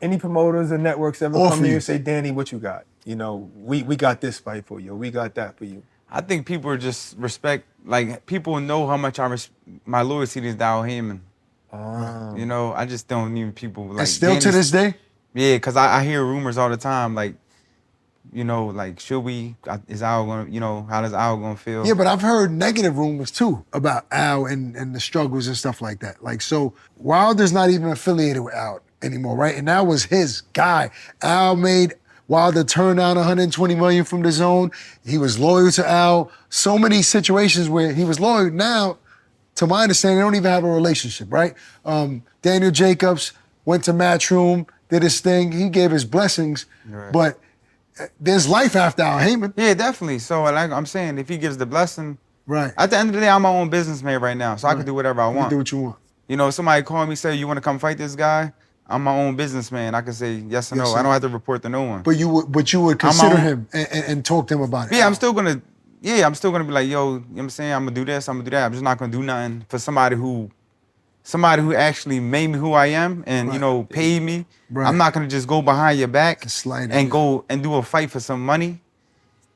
any promoters or networks ever Offer come to you you. and say, Danny, what you got? You know, we got this fight for you. We got that for you. I think people are just respect, like, people know how much my loyalty to Al Haymon. You know, I just don't even people like. And still to this day? Yeah, because I hear rumors all the time, like, you know, like, should we, is Al gonna, you know, how does Al gonna feel? Yeah, but I've heard negative rumors too about Al and the struggles and stuff like that. Like, so Wilder's not even affiliated with Al anymore, right? And that was his guy. Al made Wilder turn down 120 million from the zone. He was loyal to Al. So many situations where he was loyal. Now, to my understanding, they don't even have a relationship, right? Daniel Jacobs went to Matchroom, did his thing. He gave his blessings, Right. but there's life after Al Haymon. Yeah, definitely. So, like I'm saying, if he gives the blessing, Right. at the end of the day, I'm my own businessman right now, so I can do whatever I You can want. do what you want. You know, somebody call me, say, you want to come fight this guy? I'm my own businessman. I can say yes or Yes, no. sir. I don't have to report to no one. But you would consider him and talk to him about it. Yeah, I'm still gonna be like, yo, you know what I'm saying? I'm gonna do this, I'm gonna do that. I'm just not gonna do nothing for somebody who actually made me who I am and, you know, paid me. Right. I'm not gonna just go behind your back Slight and it. go and do a fight for some money.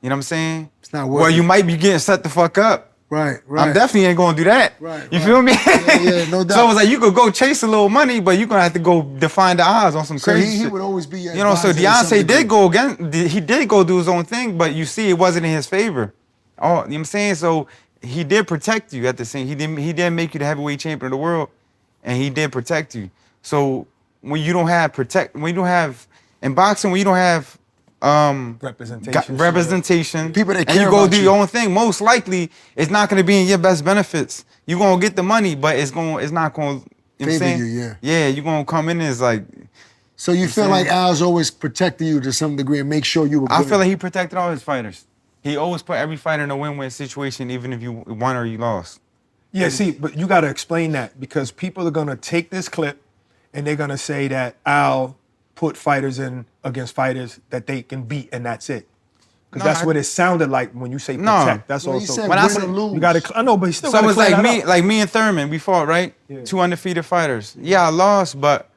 You know what I'm saying? It's not worth Well, you it. might be getting set the fuck up. Right. I'm definitely ain't gonna do that. Right, You right. feel me? Yeah, no doubt. So it's like you could go chase a little money, but you're gonna have to go define the odds on some So crazy he shit. would always be your You know, so advisor to some Deontay did degree. go again. He did go do his own thing, but you see, it wasn't in his favor. Oh, you know what I'm saying? So he did protect you at the same. He didn't make you the heavyweight champion of the world, and he did protect you. So when you don't have in boxing, when you don't have representation, People that and care you go about do you. your own thing, most likely it's not gonna be in your best benefits. You're gonna get the money, but it's not gonna, you know what I'm Favor saying? you, yeah. Yeah, you're gonna come in as like, So you feel saying? like Al's always protecting you to some degree and make sure you were good. I feel like he protected all his fighters. He always put every fighter in a win-win situation, even if you won or you lost. Yeah, see, but you got to explain that because people are going to take this clip and they're going to say that Al put fighters in against fighters that they can beat and that's it. Because No, that's what it sounded like when you say protect. That's Well, he also. said When I win said- or lose. You got to. I know, but he still So got it to was like me and Thurman, we fought, right? Yeah. 2 undefeated fighters. Yeah, I lost, but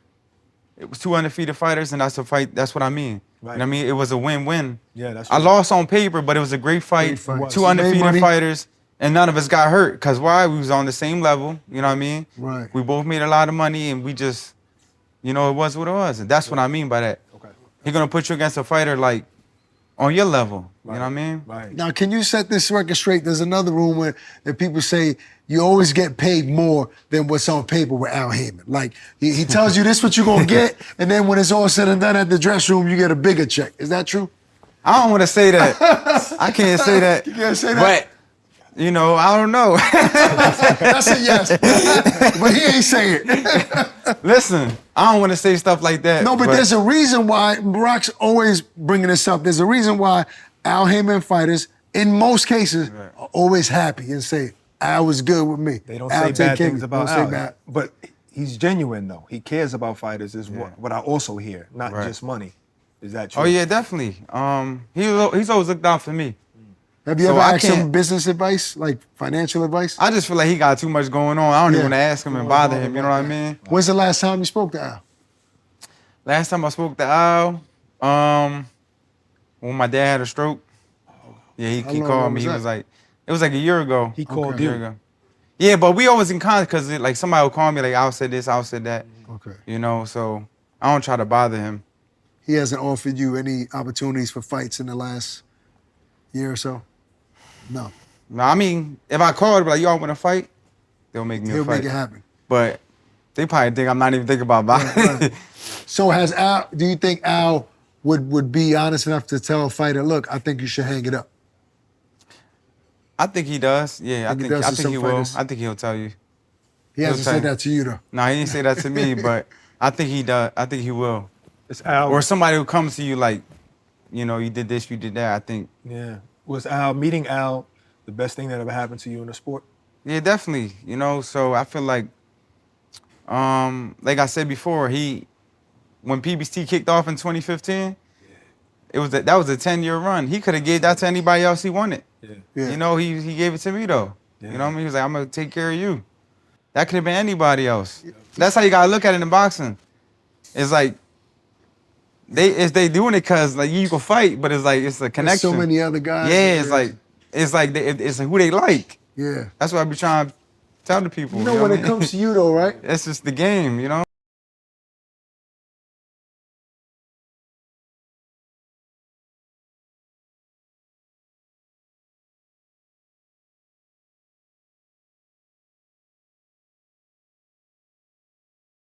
it was 2 undefeated fighters, and that's a fight. That's what I mean. Right. And I mean, it was a win-win. Yeah, that's I right. lost on paper, but it was a great fight. Great fight. 2 You made undefeated money. fighters, and none of us got hurt. Cause why? We was on the same level. You know what I mean? Right. We both made a lot of money, and we just, you know, it was what it was. And that's what I mean by that. Okay. He's gonna put you against a fighter like on your level. You know what I mean? Right. Now, can you set this record straight? There's another rumor that people say you always get paid more than what's on paper with Al Haymon. Like, he tells you this what you're gonna get, and then when it's all said and done at the dress room, you get a bigger check. Is that true? I don't want to say that. I can't say that. You can't say that? But, you know, I don't know. That's a yes. But he ain't saying it. Listen, I don't want to say stuff like that. No, but there's a reason why Barak's always bringing this up. There's a reason why Al Haymon fighters, in most cases, are always happy and say, Al was good with me. They don't Al say take bad care of things me. about Don't say Al. bad. But he's genuine though. He cares about fighters. Is what I also hear, not Right. just money. Is that true? Oh, yeah, definitely. He's always looked out for me. Have you So ever I asked him can't- business advice, like financial advice? I just feel like he got too much going on. I don't Yeah. even want to ask him and bother him. You know what I mean? When's the last time you spoke to Al? Last time I spoke to Al, when my dad had a stroke. Yeah, he long called ago me. was He that? was like, it was like a year ago. He called A year you. ago. Yeah, but we always in contact because like somebody will call me like, Al said this, Al said that. Okay. You know, so I don't try to bother him. He hasn't offered you any opportunities for fights in the last year or so? No. No, I mean, if I call it, like, y'all want to fight, they'll make me He'll a fight. make it happen. But they probably think I'm not even thinking about boxing. Right. So do you think Al would be honest enough to tell a fighter, look, I think you should hang it up? I think he does. Yeah, Think he does I to think some he will. fighters? I think he'll tell you. He hasn't tell said you. that to you, though. No, he didn't say that to me, but I think he does. I think he will. It's Al. Or somebody who comes to you like, you know, you did this, you did that. I think, Yeah. Was meeting Al the best thing that ever happened to you in the sport? yeah, definitely. You know, so I feel like I said before, when PBC kicked off in 2015, that was a 10-year run. He could have gave that to anybody else he wanted. Yeah. You know, he gave it to me though. Yeah. You know what I mean? He was like, I'm gonna take care of you. That could have been anybody else. That's how you gotta look at it in boxing. It's like They doing it because like you can fight, but it's like it's a connection. There's so many other guys. Yeah, it's like it's who they like. Yeah. That's what I be trying to tell the people. You know, when it comes to you though, right? It's just the game, you know.